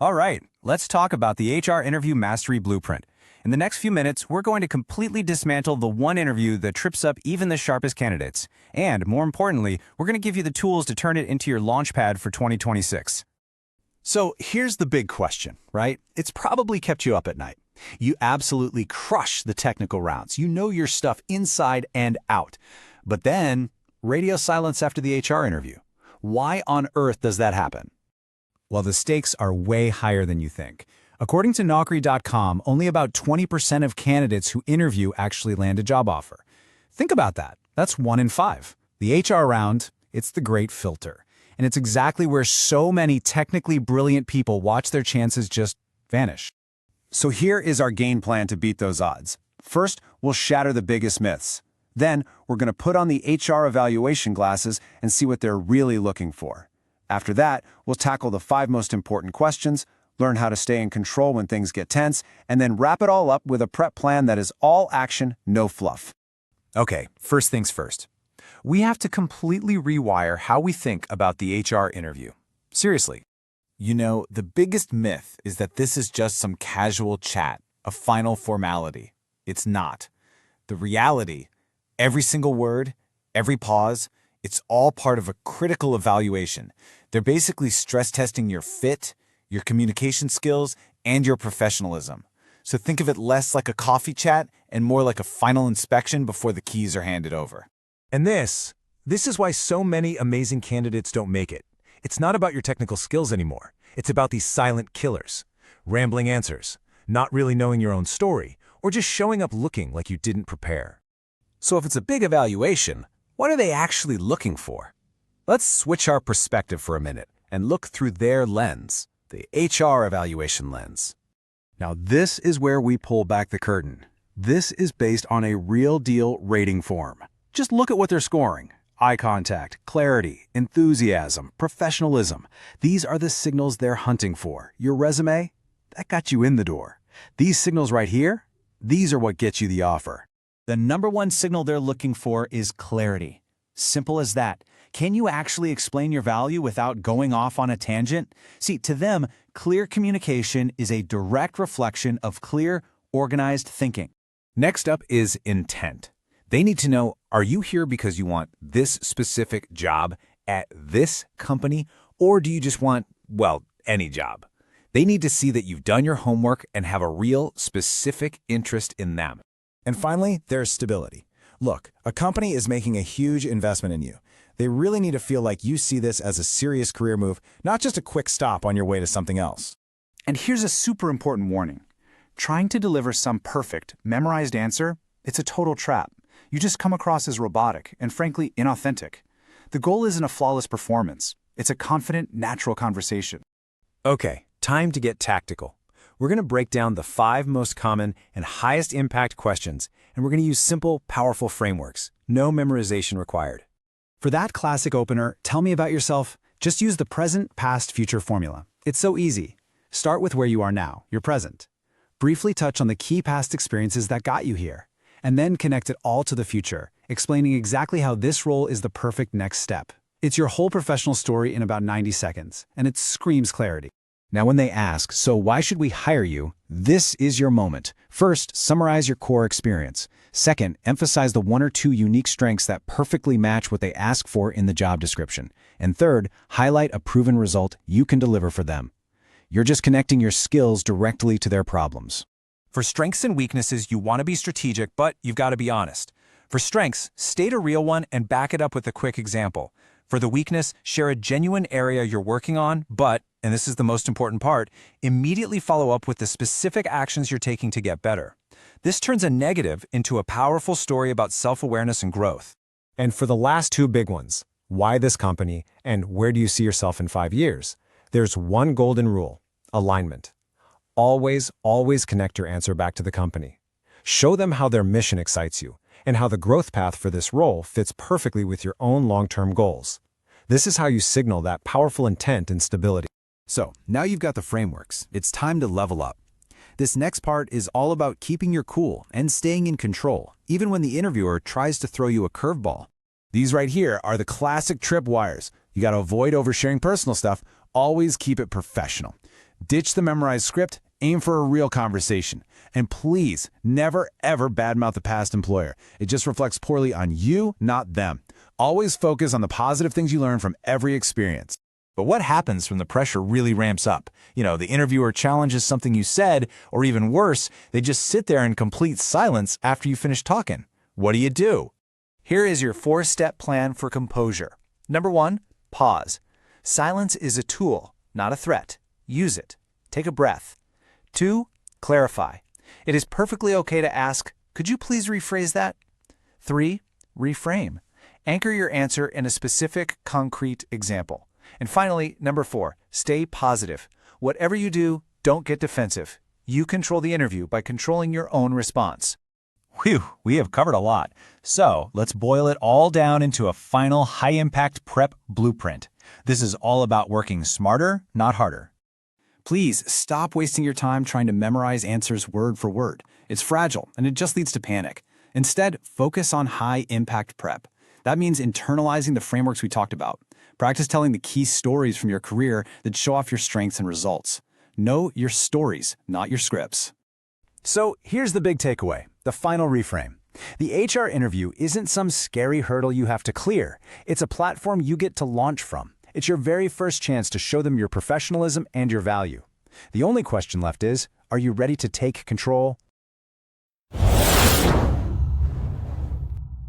All right, let's talk about the HR Interview Mastery Blueprint. In the next few minutes, we're going to completely dismantle the one interview that trips up even the sharpest candidates. And, more importantly, we're going to give you the tools to turn it into your launchpad for 2026. So here's the big question, right? It's probably kept you up at night. You absolutely crush the technical rounds. You know your stuff inside and out. But then, radio silence after the HR interview. Why on earth does that happen? Well, the stakes are way higher than you think. According to Naukri.com, only about 20% of candidates who interview actually land a job offer. Think about that. That's 1 in 5. The HR round, it's the great filter. And it's exactly where so many technically brilliant people watch their chances just vanish. So here is our game plan to beat those odds. First, we'll shatter the biggest myths. Then, we're going to put on the HR evaluation glasses and see what they're really looking for. After that, we'll tackle the 5 most important questions, learn how to stay in control when things get tense, and then wrap it all up with a prep plan that is all action, no fluff. Okay, first things first. We have to completely rewire how we think about the HR interview. Seriously. You know, the biggest myth is that this is just some casual chat, a final formality. It's not. The reality, every single word, every pause, it's all part of a critical evaluation. They're basically stress testing your fit, your communication skills, and your professionalism. So think of it less like a coffee chat and more like a final inspection before the keys are handed over. And this is why so many amazing candidates don't make it. It's not about your technical skills anymore. It's about these silent killers, rambling answers, not really knowing your own story, or just showing up looking like you didn't prepare. So if it's a big evaluation, what are they actually looking for? Let's switch our perspective for a minute and look through their lens, the HR evaluation lens. Now this is where we pull back the curtain. This is based on a real-deal rating form. Just look at what they're scoring. Eye contact, clarity, enthusiasm, professionalism. These are the signals they're hunting for. Your resume? That got you in the door. These signals right here? These are what get you the offer. The number one signal they're looking for is clarity. Simple as that. Can you actually explain your value without going off on a tangent? See, to them, clear communication is a direct reflection of clear, organized thinking. Next up is intent. They need to know, are you here because you want this specific job at this company, or do you just want, well, any job? They need to see that you've done your homework and have a real, specific interest in them. And finally, there's stability. Look, a company is making a huge investment in you. They really need to feel like you see this as a serious career move, not just a quick stop on your way to something else. And here's a super important warning. Trying to deliver some perfect, memorized answer, it's a total trap. You just come across as robotic and frankly inauthentic. The goal isn't a flawless performance. It's a confident, natural conversation. Okay, time to get tactical. We're going to break down the 5 most common and highest impact questions, and we're going to use simple, powerful frameworks. No memorization required. For that classic opener, tell me about yourself, just use the present, past, future formula. It's so easy. Start with where you are now, your present. Briefly touch on the key past experiences that got you here, and then connect it all to the future, explaining exactly how this role is the perfect next step. It's your whole professional story in about 90 seconds, and it screams clarity. Now when they ask, so why should we hire you? This is your moment. First, summarize your core experience. Second, emphasize the 1 or 2 unique strengths that perfectly match what they ask for in the job description. And third, highlight a proven result you can deliver for them. You're just connecting your skills directly to their problems. For strengths and weaknesses, you want to be strategic, but you've got to be honest. For strengths, state a real one and back it up with a quick example. For the weakness, share a genuine area you're working on, but, and this is the most important part, immediately follow up with the specific actions you're taking to get better. This turns a negative into a powerful story about self-awareness and growth. And for the last 2 big ones, why this company and where do you see yourself in 5 years? There's one golden rule: alignment. Always, always connect your answer back to the company. Show them how their mission excites you and how the growth path for this role fits perfectly with your own long-term goals. This is how you signal that powerful intent and stability. So, now you've got the frameworks. It's time to level up. This next part is all about keeping your cool and staying in control, even when the interviewer tries to throw you a curveball. These right here are the classic tripwires. You got to avoid oversharing personal stuff. Always keep it professional. Ditch the memorized script, aim for a real conversation. And please, never ever badmouth the past employer. It just reflects poorly on you, not them. Always focus on the positive things you learn from every experience. But what happens when the pressure really ramps up? The interviewer challenges something you said, or even worse, they just sit there in complete silence after you finish talking. What do? Here is your 4-step plan for composure. Number 1, pause. Silence is a tool, not a threat. Use it. Take a breath. 2, clarify. It is perfectly okay to ask, could you please rephrase that? 3, reframe. Anchor your answer in a specific, concrete example. And finally, number 4, stay positive. Whatever you do, don't get defensive. You control the interview by controlling your own response. Whew, we have covered a lot. So let's boil it all down into a final high-impact prep blueprint. This is all about working smarter, not harder. Please stop wasting your time trying to memorize answers word for word. It's fragile, and it just leads to panic. Instead, focus on high-impact prep. That means internalizing the frameworks we talked about. Practice telling the key stories from your career that show off your strengths and results. Know your stories, not your scripts. So here's the big takeaway, the final reframe. The HR interview isn't some scary hurdle you have to clear. It's a platform you get to launch from. It's your very first chance to show them your professionalism and your value. The only question left is, are you ready to take control?